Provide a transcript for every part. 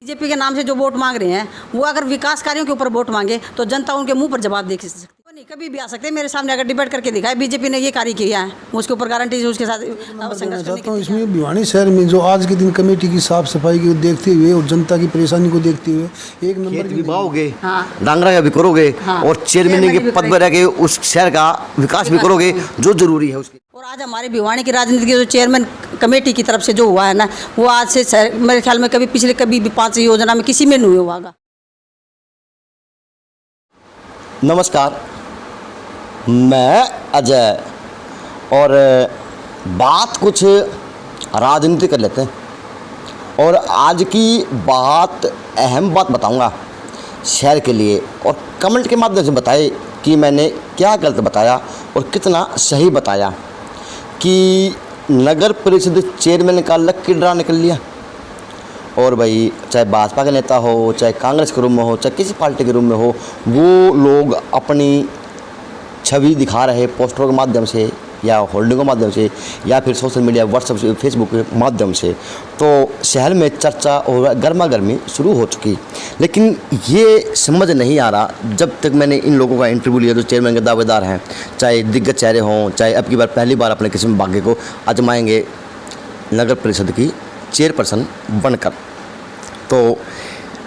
BJP के नाम से जो वोट मांग रहे हैं वो अगर विकास कार्यों के ऊपर वोट मांगे तो जनता उनके मुंह पर जवाब दे सकती है। नहीं कभी भी आ सकते हैं मेरे सामने अगर डिबेट करके दिखाए बीजेपी ने ये कार्य किया है उसके ऊपर गारंटी से उसके साथ संघर्ष चाहता हूँ। इसमें भिवानी शहर में जो आज के दिन कमेटी की साफ सफाई को देखते हुए और जनता की परेशानी को देखते हुए एक नंबर भी बाओगे, हाँ। डांगरा का भी करोगे, हाँ। और चेयरमैन के पद पर रह के उस शहर का विकास भी करोगे जो जरूरी है उसकी। और आज हमारे भिवानी की राजनीति की जो चेयरमैन कमेटी की तरफ से जो हुआ है ना वो आज से मेरे ख्याल में कभी भी 5 योजना में किसी में नहीं हुआ होगा। नमस्कार, मैं अजय और बात कुछ राजनीति कर लेते हैं और आज की बात अहम बात बताऊंगा शहर के लिए और कमेंट के माध्यम से बताए कि मैंने क्या गलत बताया और कितना सही बताया कि नगर परिषद चेयरमैन का लकी ड्रा निकल लिया। और भाई चाहे भाजपा का नेता हो, चाहे कांग्रेस के रूम में हो, चाहे किसी पार्टी के रूम में हो, वो लोग अपनी छवि दिखा रहे पोस्टरों के माध्यम से या होल्डिंगों के माध्यम से या फिर सोशल मीडिया व्हाट्सएप से फेसबुक के माध्यम से, तो शहर में चर्चा और गर्मा गर्मी शुरू हो चुकी। लेकिन ये समझ नहीं आ रहा जब तक मैंने इन लोगों का इंटरव्यू लिया जो चेयरमैन के दावेदार हैं, चाहे दिग्गज चेहरे हों, चाहे अब की बार पहली बार अपने किसी भाग्य को आजमाएंगे नगर परिषद की चेयरपर्सन बनकर। तो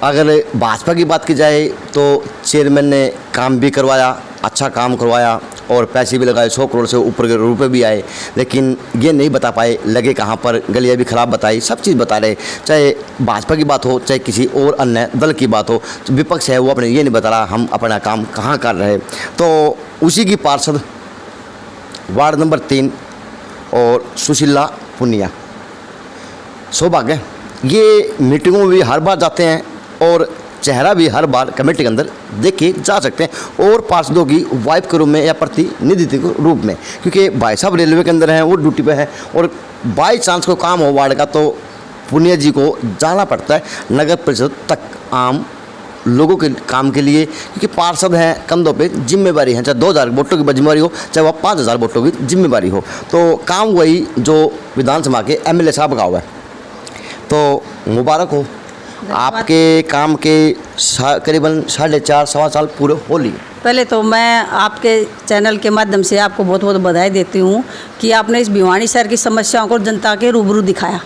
अगर भाजपा की बात की जाए तो चेयरमैन ने काम भी करवाया, अच्छा काम करवाया और पैसे भी लगाए, 100 करोड़ से ऊपर के रुपए भी आए, लेकिन ये नहीं बता पाए लगे कहाँ पर, गलियाँ भी ख़राब बताई, सब चीज़ बता रहे। चाहे भाजपा की बात हो, चाहे किसी और अन्य दल की बात हो, विपक्ष है वो अपने ये नहीं बता रहा हम अपना काम कहाँ कर रहे। तो उसी की पार्षद वार्ड नंबर 3 और सुशीला पुनिया, सौभाग्य ये मीटिंगों में भी हर बार जाते हैं और चेहरा भी हर बार कमेटी के अंदर देखे जा सकते हैं और पार्षदों की वाइफ के रूप में या प्रतिनिधि के रूप में, क्योंकि भाई साहब रेलवे के अंदर हैं, वो ड्यूटी पे है और बाई चांस को काम हो वार्ड का तो पुनिया जी को जाना पड़ता है नगर परिषद तक आम लोगों के काम के लिए, क्योंकि पार्षद हैं कंधों पे जिम्मेवारी है, चाहे 2000 वोटों की जिम्मेवारी हो चाहे वह 5000 वोटों की जिम्मेवारी हो। तो काम वही जो विधानसभा के MLA साहब का हुआ है। तो मुबारक हो, आपके काम के करीबन 4.5 सवा साल पूरे हो लिए। पहले तो मैं आपके चैनल के माध्यम से आपको बहुत बहुत बधाई देती हूँ कि आपने इस भिवानी शहर की समस्याओं को जनता के रूबरू दिखाया।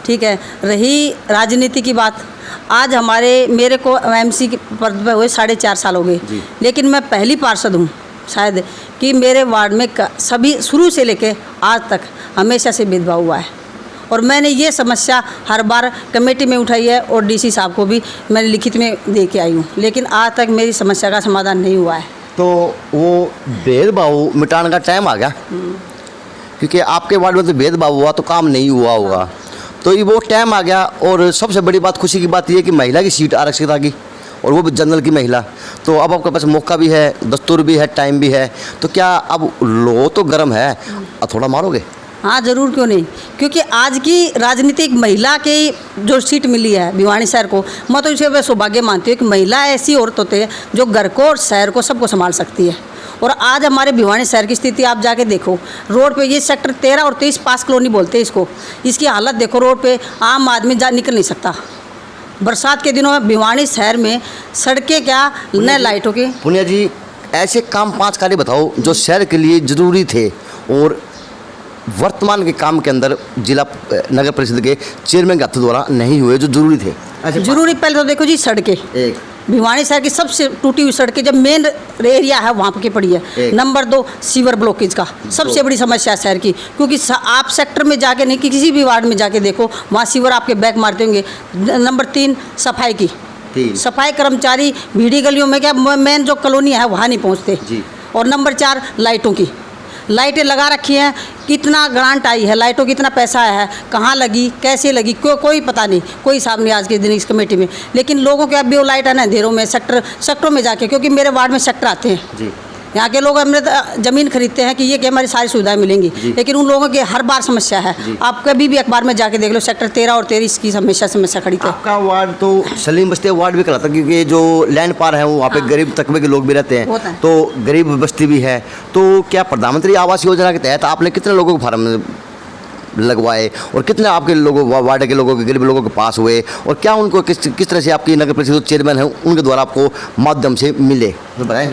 ठीक है, रही राजनीति की बात, आज मेरे को MC के पद पर हुए 4.5 साल हो गए, लेकिन मैं पहली पार्षद हूँ शायद कि मेरे वार्ड में सभी शुरू से लेके आज तक हमेशा से भेदभाव हुआ है और मैंने ये समस्या हर बार कमेटी में उठाई है और DC साहब को भी मैंने लिखित में दे के आई हूँ, लेकिन आज तक मेरी समस्या का समाधान नहीं हुआ है। तो वो भेदभाव मिटाने का टाइम आ गया, क्योंकि आपके वार्ड में तो भेदभाव हुआ तो काम नहीं हुआ होगा, तो ये वो टाइम आ गया। और सबसे बड़ी बात खुशी की बात ये कि महिला की सीट आरक्षित आ गई और वो भी जनरल की महिला। तो अब आपके पास मौका भी है, दस्तूर भी है, टाइम भी है, तो क्या अब लो तो गर्म है, थोड़ा मारोगे? हाँ ज़रूर, क्यों नहीं, क्योंकि आज की राजनीतिक महिला की जो सीट मिली है भिवानी शहर को, मैं तो इसे सौभाग्य मानती हूँ कि महिला ऐसी औरत होती है जो घर को और शहर को सबको संभाल सकती है। और आज हमारे भिवानी शहर की स्थिति आप जाके देखो, रोड पे ये सेक्टर 13 और 23 पास कॉलोनी बोलते हैं इसको, इसकी हालत देखो, रोड पे आम आदमी निकल नहीं सकता। बरसात के दिनों में भिवानी शहर में सड़कें क्या न लाइटों की। पुनिया जी, ऐसे काम 5 कार्य बताओ जो शहर के लिए ज़रूरी थे और वर्तमान के काम के अंदर जिला नगर परिषद के चेयरमैन के हाथ द्वारा नहीं हुए जो जरूरी थे। जरूरी पहले तो देखो जी, सड़कें एक भिवानी शहर की सबसे टूटी हुई सड़कें जब मेन एरिया है वहाँ की पड़ी है। नंबर 2 सीवर ब्लॉकेज का सबसे बड़ी समस्या है शहर की, क्योंकि आप सेक्टर में जाके नहीं कि किसी भी वार्ड में जाके देखो वहाँ सीवर आपके बैक मारते होंगे। नंबर 3 सफाई की, सफाई कर्मचारी भीड़ी गलियों में क्या मेन जो कॉलोनी है वहाँ नहीं पहुँचते। और नंबर 4 लाइटों की, लाइटें लगा रखी हैं, कितना ग्रांट आई है, लाइटों कितना पैसा आया है, कहाँ लगी, कैसे लगी, कोई पता नहीं, कोई हिसाब नहीं आज के दिन इस कमेटी में। लेकिन लोगों के अब भी वो लाइट है ना अंधेरों में सेक्टरों में जाके, क्योंकि मेरे वार्ड में सेक्टर आते हैं जी। यहाँ के लोग हमने ज़मीन खरीदते हैं कि ये कि हमारी सारी सुविधाएं मिलेंगी, लेकिन उन लोगों की हर बार समस्या है। आप कभी भी अखबार में जाके देख लो, सेक्टर 13 और 23 की समस्या खड़ी थी। आपका वार्ड तो सलीम बस्ती वार्ड भी कहलाता, क्योंकि जो लैंड पार है वहाँ पे गरीब तबके के लोग भी रहते हैं, तो गरीब बस्ती भी है। तो क्या प्रधानमंत्री आवास योजना के तहत आपने कितने लोगों को फार्म लगवाए और कितने आपके लोगों वार्ड के लोगों के गरीब लोगों के पास हुए, और क्या उनको किस तरह से आपकी नगर परिषद चेयरमैन है उनके द्वारा आपको माध्यम से मिले, तो बताएं।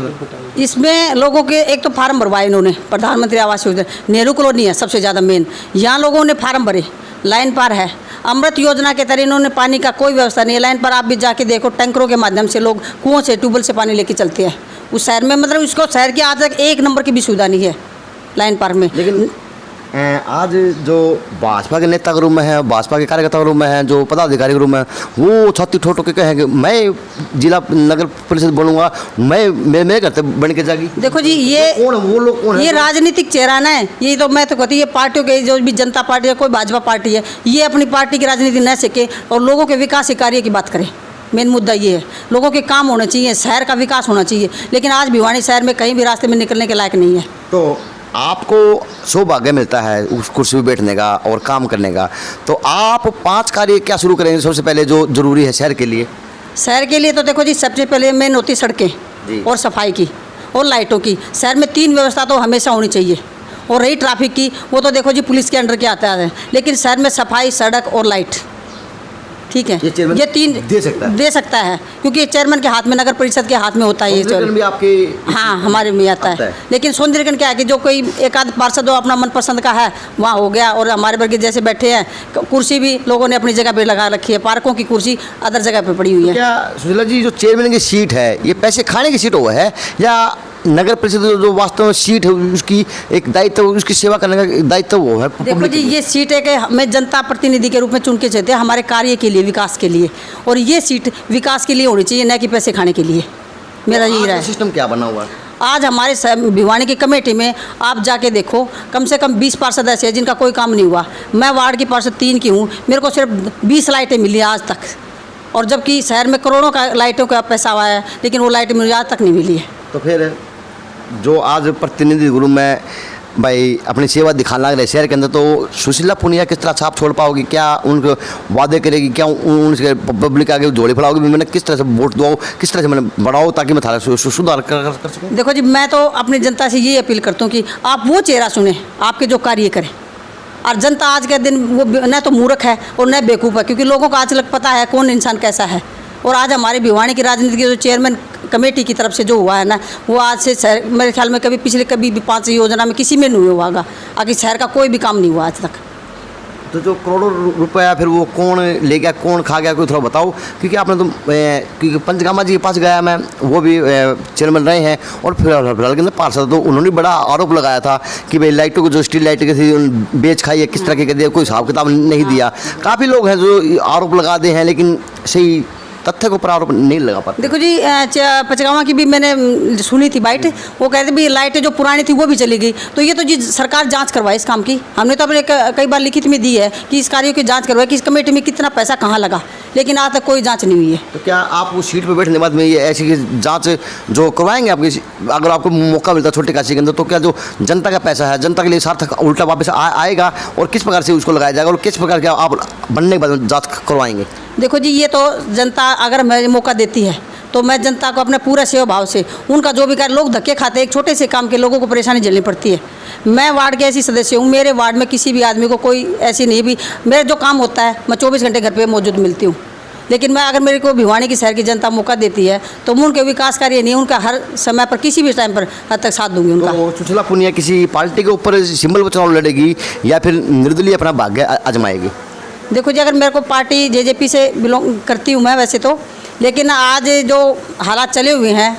इसमें लोगों के एक तो फार्म भरवाए इन्होंने, प्रधानमंत्री आवास योजना, नेहरू कॉलोनी है सबसे ज़्यादा मेन, यहाँ लोगों ने फार्म भरे, लाइन पर है। अमृत योजना के तहत इन्होंने पानी का कोई व्यवस्था नहीं है, लाइन पर आप भी जाके देखो, टैंकरों के माध्यम से लोग कुओं से ट्यूबवेल से पानी लेके चलते हैं उस शहर में, मतलब उसको शहर की आज तक एक नंबर की भी सुविधा नहीं है लाइन पर में। लेकिन आज जो भाजपा के नेता के रूप में है, भाजपा के कार्यकर्ता के रूप में है, जो पदाधिकारी के रूप में है, वो छत्ती ठोटो के कहेंगे मैं जिला नगर परिषद बनूंगा, मैं करते बन के जाएगी। देखो जी ये कौन है वो लोग, कौन है ये राजनीतिक चेहरा ना है, ये तो मैं तो कहती हूँ ये पार्टियों के जो भी जनता पार्टी है, कोई भाजपा पार्टी है, ये अपनी पार्टी की राजनीति न सके और लोगों के विकास के कार्य की बात करें। मेन मुद्दा ये है, लोगों के काम होने चाहिए, शहर का विकास होना चाहिए, लेकिन आज भिवानी शहर में कहीं भी रास्ते में निकलने के लायक नहीं है। तो आपको सौभाग्य मिलता है उस कुर्सी पर बैठने का और काम करने का, तो आप 5 कार्य क्या शुरू करेंगे सबसे पहले जो जरूरी है शहर के लिए? शहर के लिए तो देखो जी सबसे पहले मेन होती सड़कें और सफाई की और लाइटों की। शहर में 3 व्यवस्था तो हमेशा होनी चाहिए। और रही ट्रैफिक की, वो तो देखो जी पुलिस के अंडर के आता है, लेकिन शहर में सफाई, सड़क और लाइट, ठीक है, ये 3 दे सकता है क्योंकि चेयरमैन के हाथ में, नगर परिषद के हाथ में होता है ये भी आपके। हाँ हमारे में आता है। लेकिन सौंदर्यकरण क्या है कि जो कोई एक आध पार्षद जो अपना मनपसंद का है वहाँ हो गया, और हमारे वर्ग जैसे बैठे हैं, कुर्सी भी लोगों ने अपनी जगह पे लगा रखी है, पार्कों की कुर्सी अदर जगह पे पड़ी हुई है। क्या सुशीला जी जो चेयरमैन की सीट है ये पैसे खाने की सीट हुआ है या नगर परिषद जो वास्तव में सीट है उसकी एक दायित्व, उसकी सेवा करने का दायित्व वो है? देखो जी ये सीट है कि हमें जनता प्रतिनिधि के रूप में चुन के चाहते हैं हमारे कार्य के लिए, विकास के लिए, और ये सीट विकास के लिए होनी चाहिए, न कि पैसे खाने के लिए। मेरा यही राय है। सिस्टम क्या बना हुआ है आज हमारे भिवानी की कमेटी में? आप जाके देखो, कम से कम 20 पार्षद ऐसे हैं जिनका कोई काम नहीं हुआ। मैं वार्ड की पार्षद 3 की हूँ, मेरे को सिर्फ 20 लाइटें मिली आज तक, और जबकि शहर में करोड़ों का लाइटों का पैसा आया है, लेकिन वो लाइटें मुझे आज तक नहीं मिली है। तो फिर जो आज प्रतिनिधि गुरु में भाई अपनी सेवा दिखाने लग रहे शहर के अंदर, तो सुशीला पुनिया किस तरह छाप छोड़ पाओगी? क्या उनको वादे करेगी? क्या उनसे पब्लिक आगे झोली फैलाओगी? मैंने किस तरह से वोट दो, किस तरह से मैंने बढ़ाओ ताकि मैं थारा सुधार कर सकूँ? देखो जी मैं तो अपनी जनता से ये अपील करता हूँ कि आप वो चेहरा सुने आपके जो कार्य करें, और जनता आज के दिन वो न तो मूर्ख है और न बेवकूफ़ है, क्योंकि लोगों को आज तक पता है कौन इंसान कैसा है। और आज हमारे भिवानी की राजनीति की जो चेयरमैन कमेटी की तरफ से जो हुआ है ना, वो आज से मेरे ख्याल में कभी भी 5 योजना में किसी में नहीं हुआ होगा, आगे शहर का कोई भी काम नहीं हुआ आज तक। तो जो करोड़ों रुपया फिर वो कौन ले गया, कौन खा गया, कोई थोड़ा बताओ। क्योंकि आपने तो क्योंकि पंचगामा जी के पास गया मैं, वो भी चेयरमैन रहे हैं, और फिलहाल के अंदर पार्षद, तो उन्होंने बड़ा आरोप लगाया था कि भाई लाइटों को जो स्ट्रीट लाइट की थी बेच खाई है, किस तरह के दिया, कोई हिसाब किताब नहीं दिया। काफ़ी लोग हैं जो आरोप लगा दे हैं, लेकिन सही तथ्य के ऊपर आरोप नहीं लगा पाते। देखो जी पचगावा की भी मैंने सुनी थी बाइट, वो कहते भी लाइटें जो पुरानी थी वो भी चली गई। तो ये तो जी सरकार जांच करवाए इस काम की। हमने तो अपने कई बार लिखित में दी है कि इस कार्यों की जांच करवाए कि इस कमेटी में कितना पैसा कहाँ लगा, लेकिन आज तक कोई जांच नहीं हुई है। तो क्या आप उस सीट पर बैठने के बाद में ये ऐसी जांच जो करवाएंगे आपकी, अगर आपको मौका मिलता है छोटे काशी के अंदर, तो क्या जो जनता का पैसा है जनता के लिए सार्थक उल्टा वापस आएगा, और किस प्रकार से उसको लगाया जाएगा, और किस प्रकार के आप बनने के बाद जांच करवाएंगे? देखो जी ये तो जनता अगर मैं मौका देती है तो मैं जनता को अपने पूरा सेवा भाव से, उनका जो भी कार्य, लोग धक्के खाते हैं एक छोटे से काम के, लोगों को परेशानी झेलनी पड़ती है। मैं वार्ड के ऐसी सदस्य हूँ, मेरे वार्ड में किसी भी आदमी को कोई ऐसी नहीं भी, मेरा जो काम होता है मैं 24 घंटे घर पे मौजूद मिलती हूँ। लेकिन मैं अगर मेरे को भिवानी की शहर की जनता मौका देती है तो मैं उनके विकास कार्य नहीं, उनका हर समय पर किसी भी टाइम पर हद तक साथ दूंगी उनका। तो सुशीला पुनिया किसी पार्टी के ऊपर सिंबल पर चुनाव लड़ेगी या फिर निर्दलीय अपना भाग्य आजमाएगी? देखो जी अगर मेरे को पार्टी जेजेपी से बिलोंग करती हूँ मैं वैसे तो, लेकिन आज जो हालात चले हुए हैं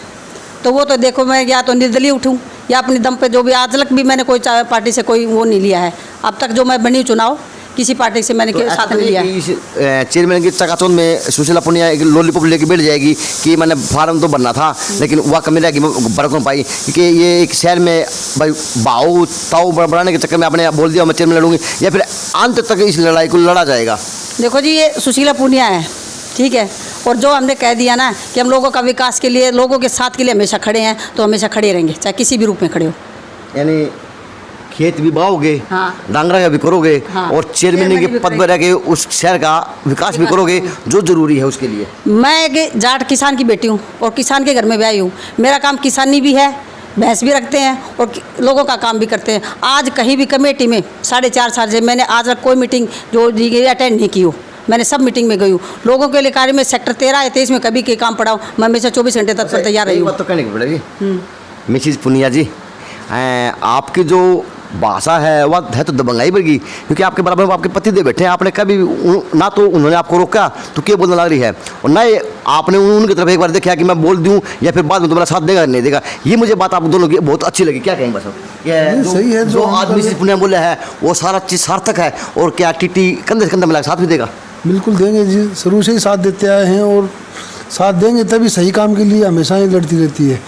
तो वो तो देखो मैं या तो निर्दलीय उठूँ या अपने दम पे, जो भी आज तक भी मैंने कोई पार्टी से कोई वो नहीं लिया है। अब तक जो मैं बनी चुनाव किसी पार्टी से मैंने तो साथ नहीं लिया है। चेयरमैन की चकाचौंध में सुशीला पुनिया एक लॉलीपॉप लेके बैठ जाएगी कि मैंने फार्म तो भरना था लेकिन वह कमी रहेगी, बरक नहीं पाई, क्योंकि ये एक शहर में भाई भाव ताव बढ़ाने के चक्कर में आपने बोल दिया मैं चेयरमैन लड़ूंगी, या फिर अंत तक इस लड़ाई को लड़ा जाएगा? देखो जी ये सुशीला पुनिया है, ठीक है, और जो हमने कह दिया ना कि हम लोगों का विकास के लिए, लोगों के साथ के लिए हमेशा खड़े हैं, तो हमेशा खड़े रहेंगे चाहे किसी भी रूप में खड़े हो। यानी खेत भी बाओगे, हाँ, डांगरा का भी करोगे, हाँ, और चेयरमैन के पद पर रह के उस शहर का विकास भी करोगे जो जरूरी है उसके लिए। मैं एक जाट किसान की बेटी हूँ और किसान के घर में ब्याही हूँ। मेरा काम किसानी भी है, भैंस भी रखते हैं और लोगों का काम भी करते हैं। आज कहीं भी कमेटी में 4.5 साल से मैंने आज तक कोई मीटिंग जो दी गई अटेंड नहीं की हो। मैंने सब मीटिंग में गई हूँ। लोगों के लिए कार्य में सेक्टर 13 या 23 में कभी के काम पड़ा हो, मैं हमेशा 24 घंटे तक पर तैयार रही हूँ। बात तो कहने की पड़ेगी मिसिज पुनिया जी, आपकी जो भाषा है वह है तो दबंगाई पड़ेगी, क्योंकि आपके बराबर में आपके पति दे बैठे हैं। आपने कभी ना तो उन्होंने आपको रोका तो क्या बोलने लग रही है, और ना आपने उनकी तरफ एक बार देखा कि मैं बोल दूं या फिर बाद में तुम्हारा साथ देगा नहीं देगा। ये मुझे बात आप दोनों की बहुत अच्छी लगी। क्या कहेंगे बस सही है जो आज मिसिज पुनिया बोले है वो सारा चीज़ सार्थक है, और क्या टीटी कंधे से कंधा मिला साथ भी देगा? बिल्कुल देंगे जी, शुरू से ही साथ देते आए हैं और साथ देंगे, तभी सही काम के लिए हमेशा ही लड़ती रहती है।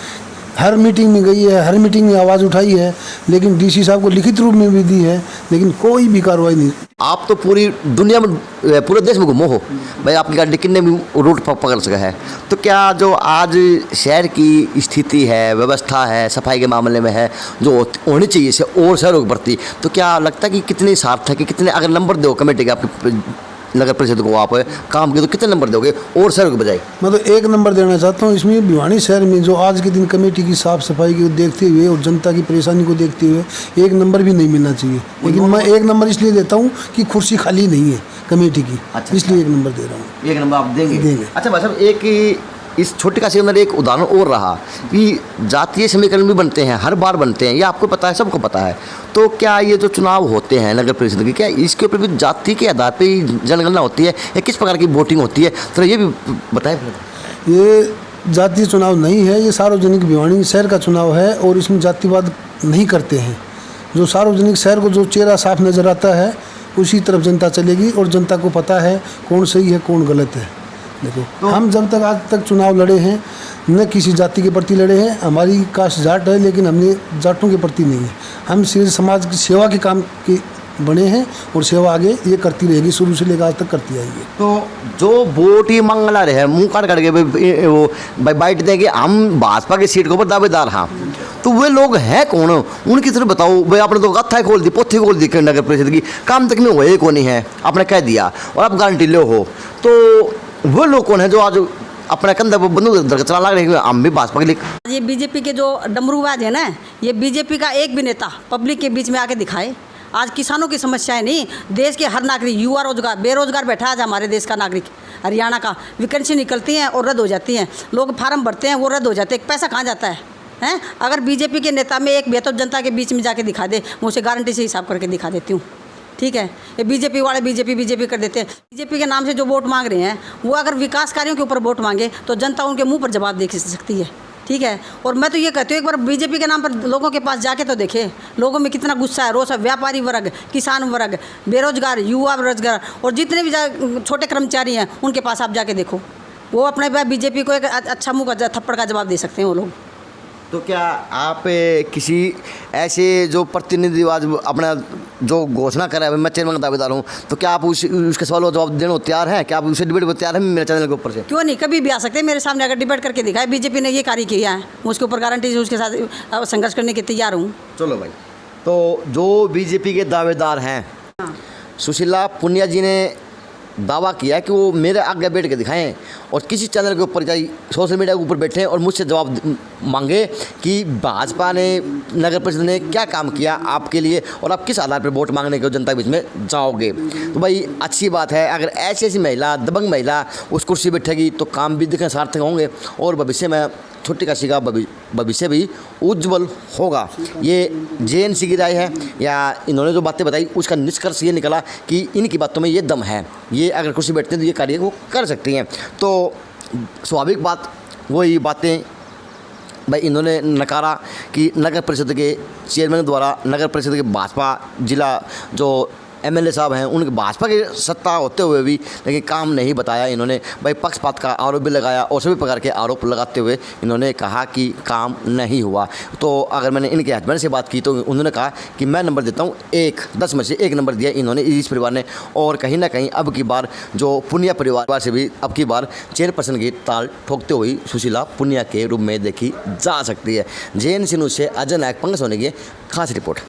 हर मीटिंग में गई है, हर मीटिंग में आवाज़ उठाई है, लेकिन डीसी साहब को लिखित रूप में भी दी है, लेकिन कोई भी कार्रवाई नहीं। आप तो पूरी दुनिया में, पूरे देश में घूमो हो भाई, आपकी गाड़ी कितने भी रूट पकड़ सका है। तो क्या जो आज शहर की स्थिति है, व्यवस्था है, सफाई के मामले में है, जो होनी चाहिए से और शहरों के प्रति, तो क्या लगता है कि कितनी सार्थक है? कितने अगर नंबर दो कमेटी के आपके नगर परिषद को आप काम किए तो कितने नंबर दोगे और शहरों के बजाय? मैं तो 1 नंबर देना चाहता हूँ। इसमें भिवानी शहर में जो आज के दिन कमेटी की साफ सफाई को देखते हुए और जनता की परेशानी को देखते हुए 1 नंबर भी नहीं मिलना चाहिए, लेकिन मैं 1 नंबर इसलिए देता हूँ कि कुर्सी खाली नहीं है कमेटी की। अच्छा, इसलिए 1 नंबर दे रहा हूँ। 1 नंबर आप देंगे? अच्छा भाई साहब, एक इस छोटी काशी के अंदर एक उदाहरण और रहा कि जातीय समीकरण भी बनते हैं, हर बार बनते हैं, ये आपको पता है, सबको पता है। तो क्या ये जो चुनाव होते हैं नगर परिषद के, क्या इसके ऊपर भी जाति के आधार पर ही जनगणना होती है या किस प्रकार की वोटिंग होती है? तो ये भी बताएं। ये जातीय चुनाव नहीं है, ये सार्वजनिक भिवानी शहर का चुनाव है और इसमें जातिवाद नहीं करते हैं। जो सार्वजनिक शहर को जो चेहरा साफ नज़र आता है उसी तरफ जनता चलेगी और जनता को पता है कौन सही है कौन गलत है। देखो तो हम जब तक आज तक चुनाव लड़े हैं न किसी जाति के प्रति लड़े हैं। हमारी कास्ट जाट है, लेकिन हमने जाटों के प्रति नहीं है। हम सिर्फ समाज की सेवा के काम के बने हैं और सेवा आगे ये करती रहेगी, शुरू से लेकर आज तक करती आई है। तो जो वोट ही मंगला रहे मुँह काट के वो बाइट देंगे हम भाजपा की सीट के ऊपर दावेदार, हाँ, तो वे लोग हैं कौन? उनकी तरफ बताओ भाई। आपने तो कथा खोल दी, पोथी खोल दी नगर परिषद की, काम तक में हुए कौन नहीं है, आपने कह दिया और आप गारंटी लो हो। तो वो लोग कौन है जो आज अपना कंधा बंदूक धर चला लग रहे हैं हम भी भाजपा के लिए? ये बीजेपी के जो डमरूबाज है ना, ये बीजेपी का एक भी नेता पब्लिक के बीच में आके दिखाए। आज किसानों की समस्याएं नहीं, देश के हर नागरिक, युवा रोजगार बेरोजगार बैठा है आज हमारे देश का नागरिक। हरियाणा का वैकेंसी निकलती हैं और रद्द हो जाती हैं, लोग फार्म भरते हैं वो रद्द हो जाते हैं, पैसा कहाँ जाता है हैं? अगर बीजेपी के नेता में एक बेहतर जनता के बीच में जाके दिखा दे, मैं उसे गारंटी से हिसाब करके दिखा देती हूँ। ठीक है, ये बीजेपी वाले बीजेपी कर देते हैं। बीजेपी के नाम से जो वोट मांग रहे हैं वो अगर विकास कार्यों के ऊपर वोट मांगे तो जनता उनके मुंह पर जवाब दे सकती है। ठीक है, और मैं तो ये कहती हूँ एक बार बीजेपी के नाम पर लोगों के पास जाके तो देखे लोगों में कितना गुस्सा है, रोष है। व्यापारी वर्ग, किसान वर्ग, बेरोजगार, युवा बेरोजगार और जितने भी छोटे कर्मचारी हैं उनके पास आप जाके देखो, वो अपने बीजेपी को एक अच्छा मुँह का थप्पड़ का जवाब दे सकते हैं वो लोग। तो क्या आप किसी ऐसे जो प्रतिनिधि आज अपना जो घोषणा कर रहा है मैं चेयरमैन का दावेदार हूँ, तो क्या आप उसके सवालों का जवाब देने को तैयार हैं? क्या आप उसे डिबेट को तैयार हैं मेरे चैनल के ऊपर से? क्यों नहीं, कभी भी आ सकते हैं मेरे सामने। अगर डिबेट करके दिखाए बीजेपी ने ये कार्य किया है, मैं उसके ऊपर गारंटी से उसके साथ संघर्ष करने के तैयार हूँ। चलो भाई, तो जो बीजेपी के दावेदार हैं, सुशीला पुनिया जी ने दावा किया कि वो मेरे आगे बैठ के दिखाएं और किसी चैनल के ऊपर जाए, सोशल मीडिया के ऊपर बैठें और मुझसे जवाब मांगे कि भाजपा ने, नगर परिषद ने क्या काम किया आपके लिए और आप किस आधार पर वोट मांगने के जनता के बीच में जाओगे। तो भाई अच्छी बात है, अगर ऐसी ऐसी महिला, दबंग महिला उस कुर्सी बैठेगी तो काम भी दिखने सार्थक होंगे और भविष्य में छोटी काशी का भविष्य भी उज्जवल होगा। ये जेएनसी की राय है या इन्होंने जो बातें बताई उसका निष्कर्ष ये निकला कि इनकी बातों में ये दम है, ये अगर कुर्सी बैठते हैं तो ये कार्य वो कर सकती हैं। तो स्वाभाविक बात वही बातें भाई इन्होंने नकारा कि नगर परिषद के चेयरमैन द्वारा नगर परिषद के भाजपा जिला जो एमएलए साहब हैं उनके भाजपा की सत्ता होते हुए भी लेकिन काम नहीं बताया। इन्होंने भाई पक्षपात का आरोप भी लगाया और सभी प्रकार के आरोप लगाते हुए इन्होंने कहा कि काम नहीं हुआ। तो अगर मैंने इनके हस्बैंड से बात की तो उन्होंने कहा कि मैं नंबर देता हूँ 1, 10 में से 1 नंबर दिया इन्होंने इस परिवार ने। और कहीं ना कहीं अब की बार जो पुनिया परिवार से भी अब की बार चेयरपर्सन की ताल ठोकते हुए सुशीला पुनिया के रूप में देखी जा सकती है। जेएनसी न्यूज़ से अजय नायक पंकज होने की खास रिपोर्ट।